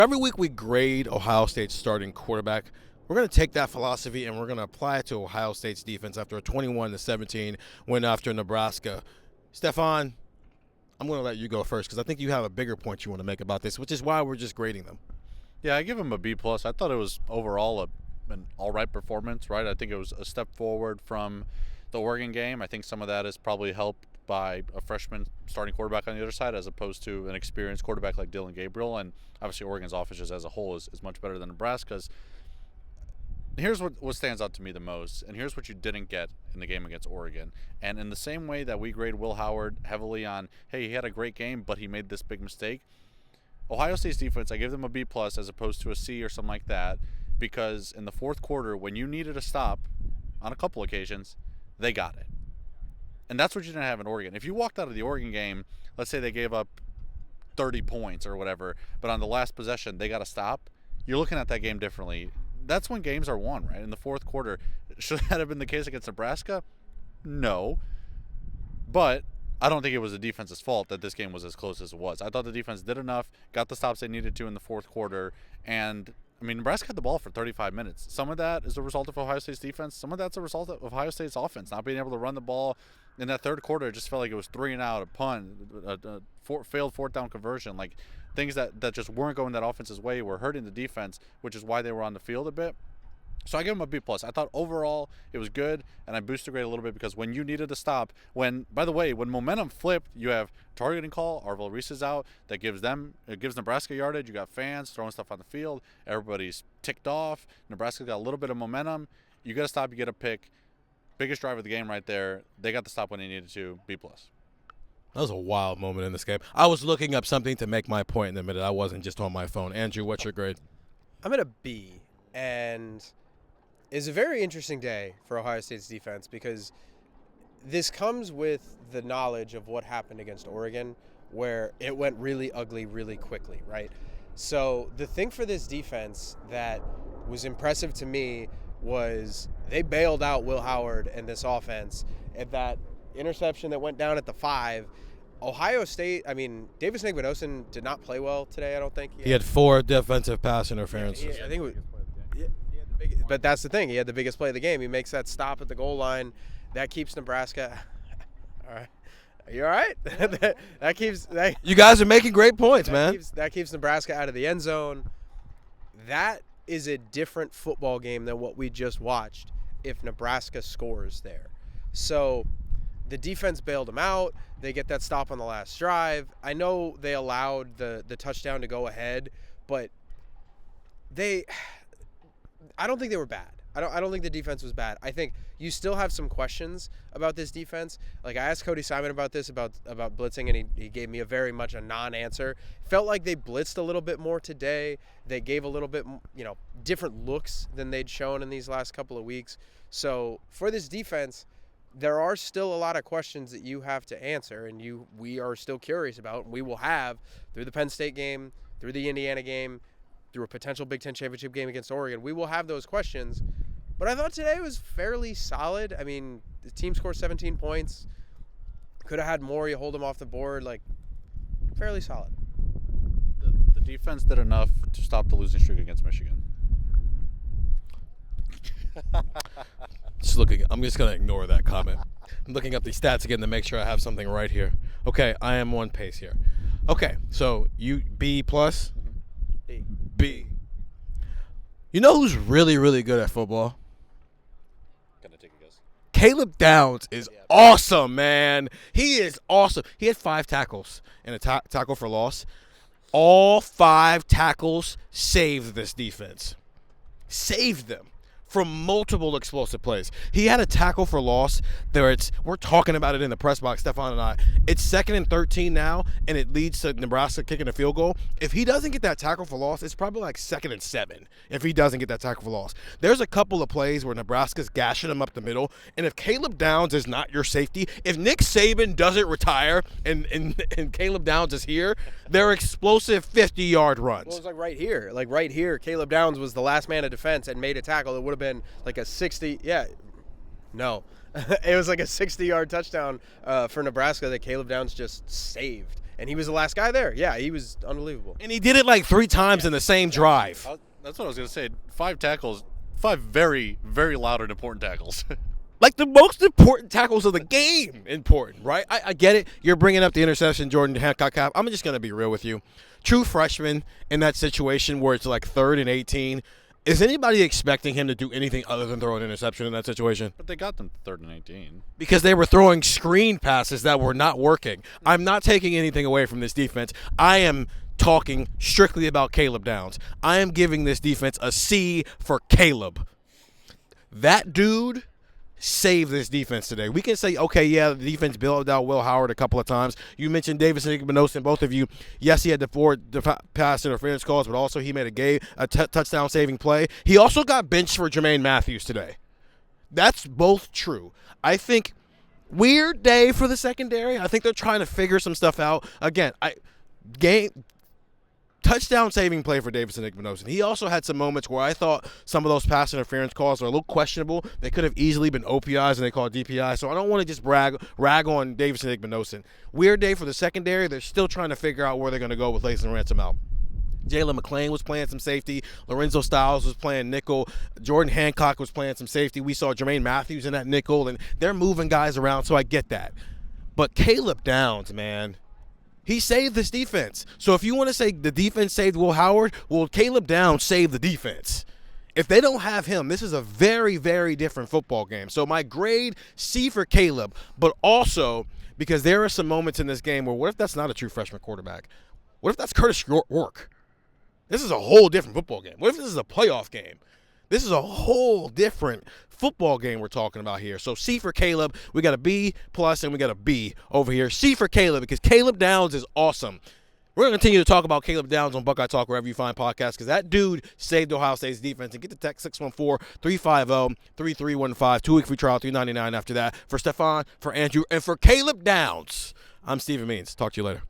Every week we grade Ohio State's starting quarterback. We're going to take that philosophy and we're going to apply it to Ohio State's defense after a 21-17 win after Nebraska. Stefan, I'm going to let you go first because I think you have a bigger point you want to make about this, which is why we're just grading them. Yeah, I give him a B+. I thought it was overall an all-right performance, right? I think it was a step forward from the Oregon game. I think some of that is probably helped by a freshman starting quarterback on the other side as opposed to an experienced quarterback like Dylan Gabriel. And obviously Oregon's offense as a whole is much better than Nebraska's. Here's what stands out to me the most, and here's what you didn't get in the game against Oregon. And in the same way that we grade Will Howard heavily on, hey, he had a great game, but he made this big mistake, Ohio State's defense, I give them a B+ as opposed to a C or something like that, because in the fourth quarter, when you needed a stop on a couple occasions, they got it. And that's what you didn't have in Oregon. If you walked out of the Oregon game, let's say they gave up 30 points or whatever, but on the last possession they got a stop, you're looking at that game differently. That's when games are won, right? In the fourth quarter. Should that have been the case against Nebraska? No. But I don't think it was the defense's fault that this game was as close as it was. I thought the defense did enough, got the stops they needed to in the fourth quarter, and I mean, Nebraska had the ball for 35 minutes. Some of that is a result of Ohio State's defense. Some of that's a result of Ohio State's offense, not being able to run the ball. In that third quarter, it just felt like it was 3 and out, a punt, a failed fourth down conversion. Like things that just weren't going that offense's way were hurting the defense, which is why they were on the field a bit. So I give them a B+. I thought overall it was good, and I boosted grade a little bit because when you needed to stop, by the way, when momentum flipped, you have targeting call, Arvil Reese is out, that gives Nebraska yardage. You got fans throwing stuff on the field. Everybody's ticked off. Nebraska's got a little bit of momentum. You got to stop, you get a pick. Biggest drive of the game right there. They got the stop when they needed to. B+. That was a wild moment in this game. I was looking up something to make my point in a minute. I wasn't just on my phone. Andrew, what's your grade? I'm at a B, and it's a very interesting day for Ohio State's defense because this comes with the knowledge of what happened against Oregon, where it went really ugly really quickly, right? So the thing for this defense that was impressive to me was they bailed out Will Howard and this offense at that interception that went down at the 5. Ohio State, I mean, Davis Nigba did not play well today, I don't think. He had 4 defensive pass interferences. I think but that's the thing. He had the biggest play of the game. He makes that stop at the goal line. That keeps Nebraska. All right. Are you all right? that keeps. You guys are making great points, man. That keeps Nebraska out of the end zone. That is a different football game than what we just watched if Nebraska scores there. So the defense bailed them out. They get that stop on the last drive. I know they allowed the touchdown to go ahead, but I don't think they were bad. I don't think the defense was bad. I think you still have some questions about this defense. Like I asked Cody Simon about this, about blitzing, and he gave me a very much a non-answer. Felt like they blitzed a little bit more today. They gave a little bit, different looks than they'd shown in these last couple of weeks. So for this defense, there are still a lot of questions that you have to answer, and we are still curious about. And we will have through the Penn State game, through the Indiana game, through a potential Big Ten championship game against Oregon. We will have those questions. But I thought today was fairly solid. I mean, the team scored 17 points. Could have had more. You hold them off the board. Like, fairly solid. The defense did enough to stop the losing streak against Michigan. I'm just going to ignore that comment. I'm looking up the stats again to make sure I have something right here. Okay, I am on pace here. Okay, so you B+? B. You know who's really, really good at football? Gonna take a guess. Caleb Downs is awesome, man. He is awesome. He had 5 tackles and a tackle for loss. All 5 tackles saved this defense. Saved them from multiple explosive plays. He had a tackle for loss. We're talking about it in the press box, Stefan and I. It's 2nd and 13 now, and it leads to Nebraska kicking a field goal. If he doesn't get that tackle for loss, it's probably like 2nd and 7 if he doesn't get that tackle for loss. There's a couple of plays where Nebraska's gashing him up the middle, and if Caleb Downs is not your safety, if Nick Saban doesn't retire and Caleb Downs is here, they're explosive 50-yard runs. Well, it was like right here. Like right here, Caleb Downs was the last man of defense and made a tackle. It would have been like a 60, it was like a 60-yard touchdown for Nebraska that Caleb Downs just saved. and he was the last guy there. Yeah, he was unbelievable. And he did it like 3 times in the same drive. That's what I was going to say. 5 tackles, 5 very, very loud and important tackles. Like the most important tackles of the game, important, right? I get it. You're bringing up the interception, Jordan Hancock. I'm just going to be real with you. True freshman in that situation where it's like 3rd and 18, is anybody expecting him to do anything other than throw an interception in that situation? But they got them 3rd and 18. Because they were throwing screen passes that were not working. I'm not taking anything away from this defense. I am talking strictly about Caleb Downs. I am giving this defense a C for Caleb. That dude save this defense today. We can say, okay, yeah, the defense bailed out Will Howard a couple of times. You mentioned Davis Igbenogson, both of you. Yes, he had the 4 pass interference calls, but also he made a touchdown saving play. He also got benched for Jermaine Matthews today. That's both true. I think weird day for the secondary. I think they're trying to figure some stuff out. Again, touchdown saving play for Davis Igbenogson. He also had some moments where I thought some of those pass interference calls are a little questionable. They could have easily been OPIs and they called DPI. So I don't want to just rag on Davis Igbenogson. Weird day for the secondary. They're still trying to figure out where they're going to go with Layson Ransom out. Jalen McClain was playing some safety. Lorenzo Styles was playing nickel. Jordan Hancock was playing some safety. We saw Jermaine Matthews in that nickel, and they're moving guys around, so I get that. But Caleb Downs, man, he saved this defense. So if you want to say the defense saved Will Howard, well, Caleb Downs saved the defense. If they don't have him, this is a very, very different football game. So my grade, C for Caleb, but also because there are some moments in this game where what if that's not a true freshman quarterback? What if that's Curtis Rourke? This is a whole different football game. What if this is a playoff game? This is a whole different football game we're talking about here. So C for Caleb. We got a B plus and we got a B over here. C for Caleb because Caleb Downs is awesome. We're going to continue to talk about Caleb Downs on Buckeye Talk wherever you find podcasts because that dude saved Ohio State's defense. And get the text 614-350-3315. 2-week free trial, $3.99 after that. For Stefan, for Andrew, and for Caleb Downs, I'm Stephen Means. Talk to you later.